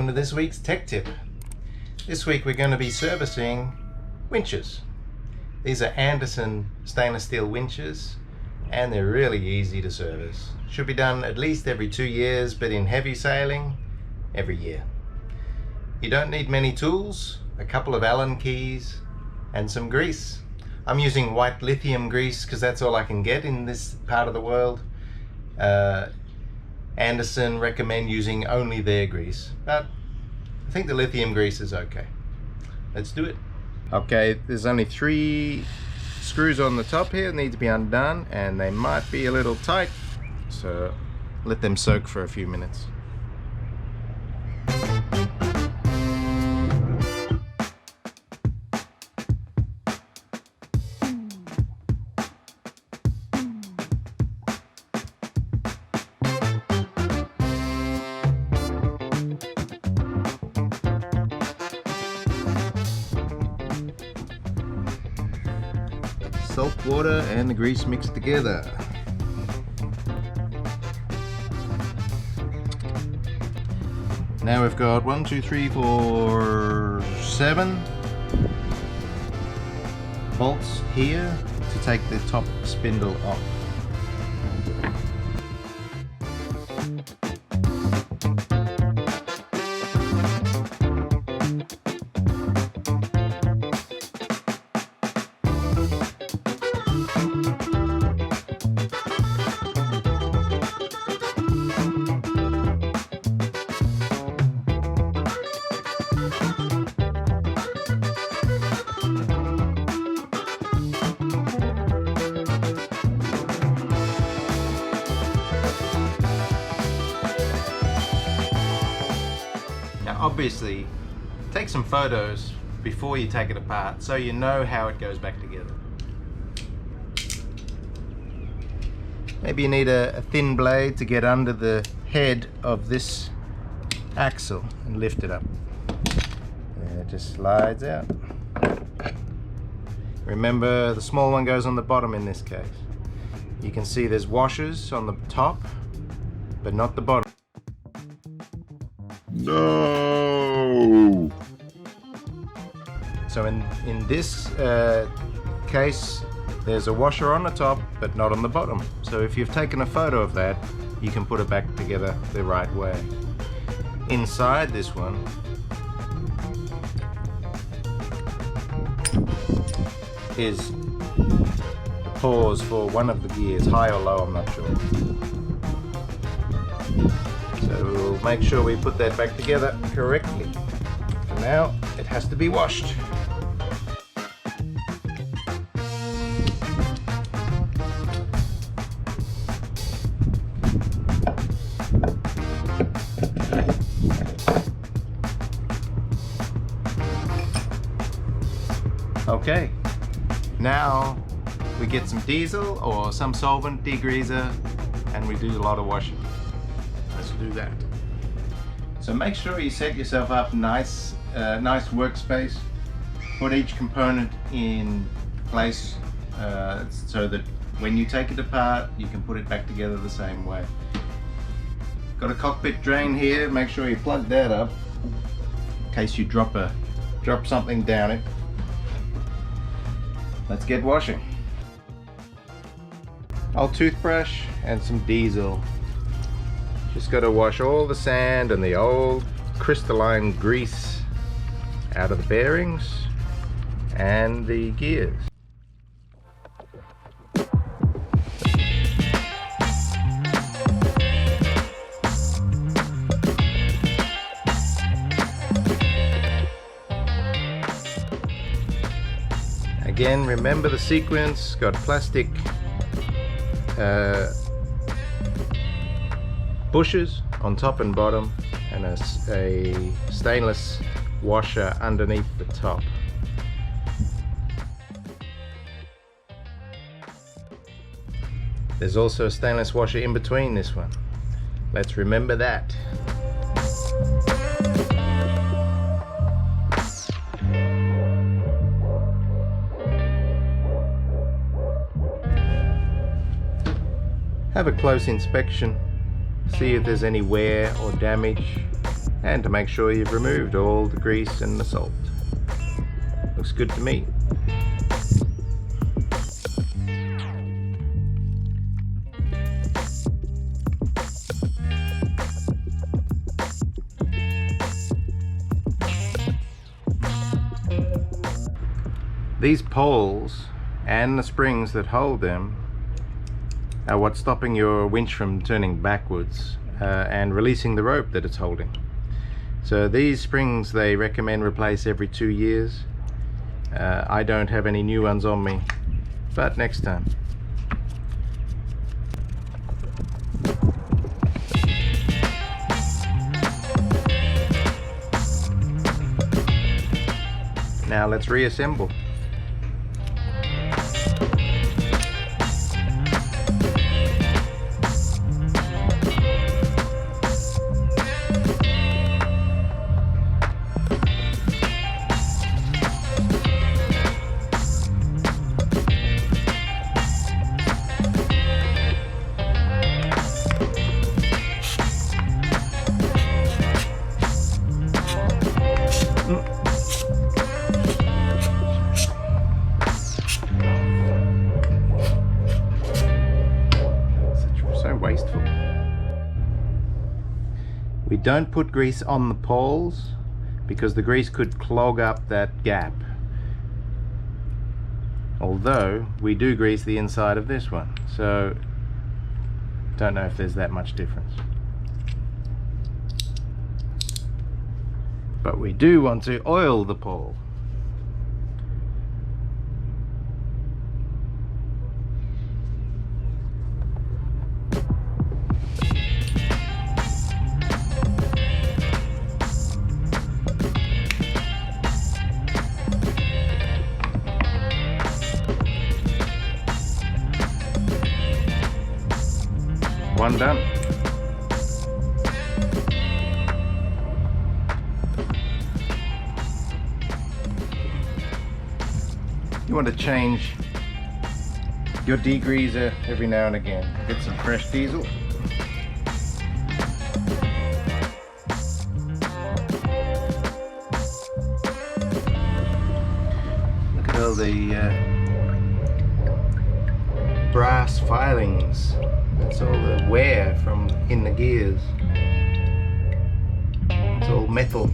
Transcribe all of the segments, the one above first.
welcome to this week's tech tip. This week we're going to be servicing winches. These are Anderson stainless steel winches and they're really easy to service. Should be done at least every 2 years, but in heavy sailing, every year. You don't need many tools, a couple of Allen keys and some grease. I'm using white lithium grease because that's all I can get in this part of the world. Anderson recommend using only their grease, but I think the lithium grease is okay. Let's do it. Okay, there's only 3 screws on the top here that need to be undone, and they might be a little tight, so let them soak for a few minutes. Salt water and the grease mixed together. Now we've got 1, 2, 3, 4, 7 bolts here to take the top spindle off. Obviously, take some photos before you take it apart so you know how it goes back together. Maybe you need a thin blade to get under the head of this axle and lift it up. There, it just slides out. Remember, the small one goes on the bottom in this case. You can see there's washers on the top, but not the bottom. No. So in this case, there's a washer on the top, but not on the bottom. So if you've taken a photo of that, you can put it back together the right way. Inside this one is the pause for one of the gears, high or low, I'm not sure. So we'll make sure we put that back together correctly. For now, it has to be washed. Okay, now we get some diesel or some solvent, degreaser, and we do a lot of washing. Let's do that. So make sure you set yourself up nice workspace. Put each component in place so that when you take it apart, you can put it back together the same way. Got a cockpit drain here. Make sure you plug that up in case you drop something down it. Let's get washing. Old toothbrush and some diesel. Just got to wash all the sand and the old crystalline grease out of the bearings and the gears. Again, remember the sequence, got plastic bushes on top and bottom and a stainless washer underneath the top. There's also a stainless washer in between this one. Let's remember that. Have a close inspection, see if there's any wear or damage and to make sure you've removed all the grease and the salt. Looks good to me. These poles and the springs that hold them are what's stopping your winch from turning backwards and releasing the rope that it's holding. So these springs they recommend replace every 2 years. I don't have any new ones on me, but next time. Now let's reassemble. Wasteful. We don't put grease on the poles because the grease could clog up that gap. Although we do grease the inside of this one, so don't know if there's that much difference. But we do want to oil the pole. One done. You want to change your degreaser every now and again. Get some fresh diesel. Look at all the brass filings. That's all the wear from in the gears. It's all metal.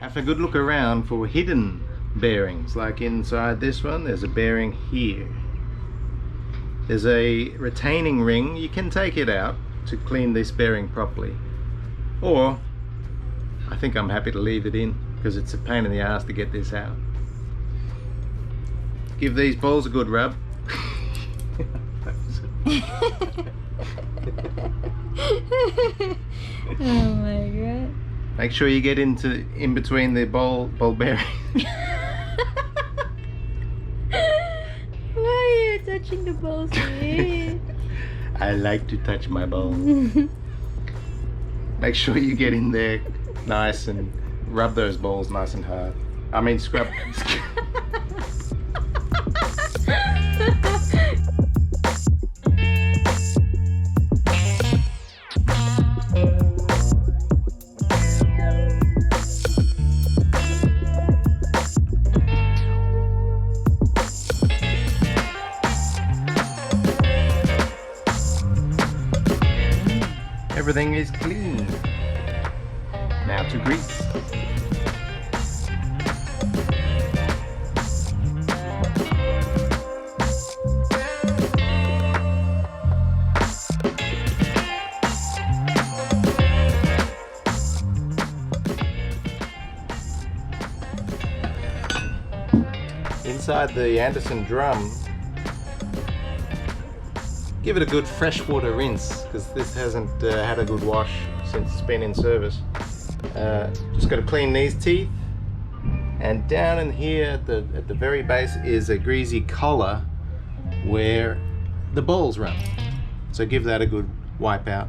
Have a good look around for hidden bearings, like inside this one there's a bearing here. There's a retaining ring. You can take it out to clean this bearing properly, or I think I'm happy to leave it in because it's a pain in the ass to get this out. Give these balls a good rub. Oh my god. Make sure you get in between the ball bearings. Why are you touching the balls here? I like to touch my balls. Make sure you get in there nice and rub those balls nice and hard. I mean scrub. Everything is clean. Now to grease. inside the Anderson drum, give it a good freshwater rinse, because this hasn't had a good wash since it's been in service. Just got to clean these teeth, and down in here at the very base is a greasy collar where the balls run. So give that a good wipe out.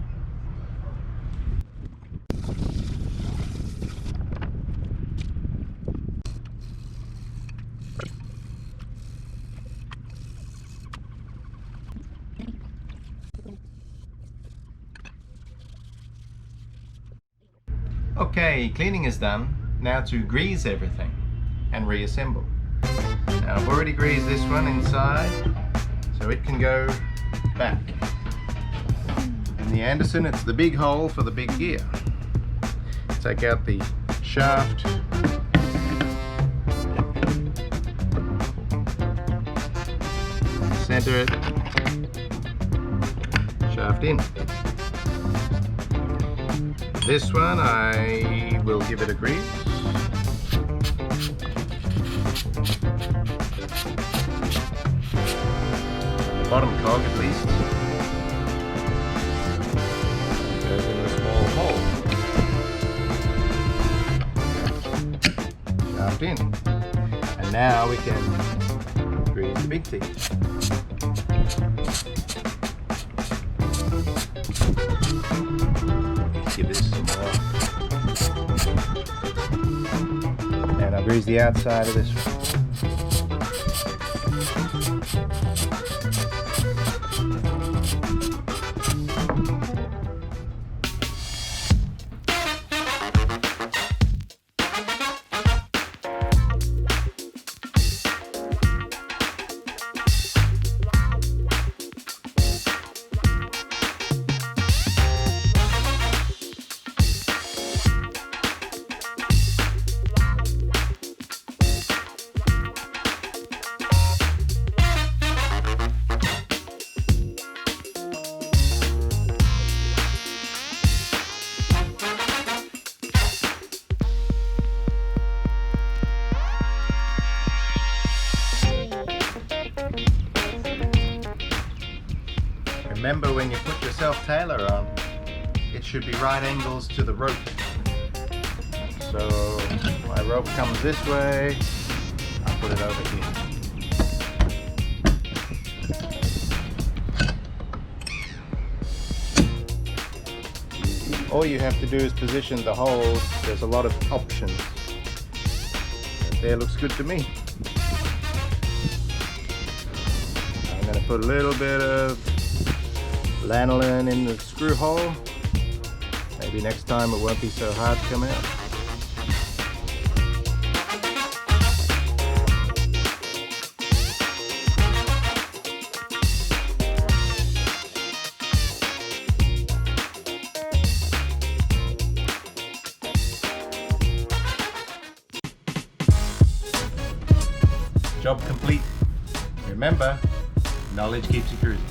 Okay, cleaning is done. Now to grease everything and reassemble. Now I've already greased this one inside, so it can go back. In the Anderson, it's the big hole for the big gear. Take out the shaft. Center it. Shaft in. This one I will give it a grease. The bottom cog at least goes in the small hole. Shaft in. And now we can grease the big teeth. Give this some more. And I'll grease the outside of this one. Remember, when you put your self-tailer on, it should be right angles to the rope. So my rope comes this way, I'll put it over here. All you have to do is position the holes. There's a lot of options. That there looks good to me. I'm going to put a little bit of lanolin in the screw hole. Maybe next time it won't be so hard to come out. Job complete. Remember, knowledge keeps you cruising.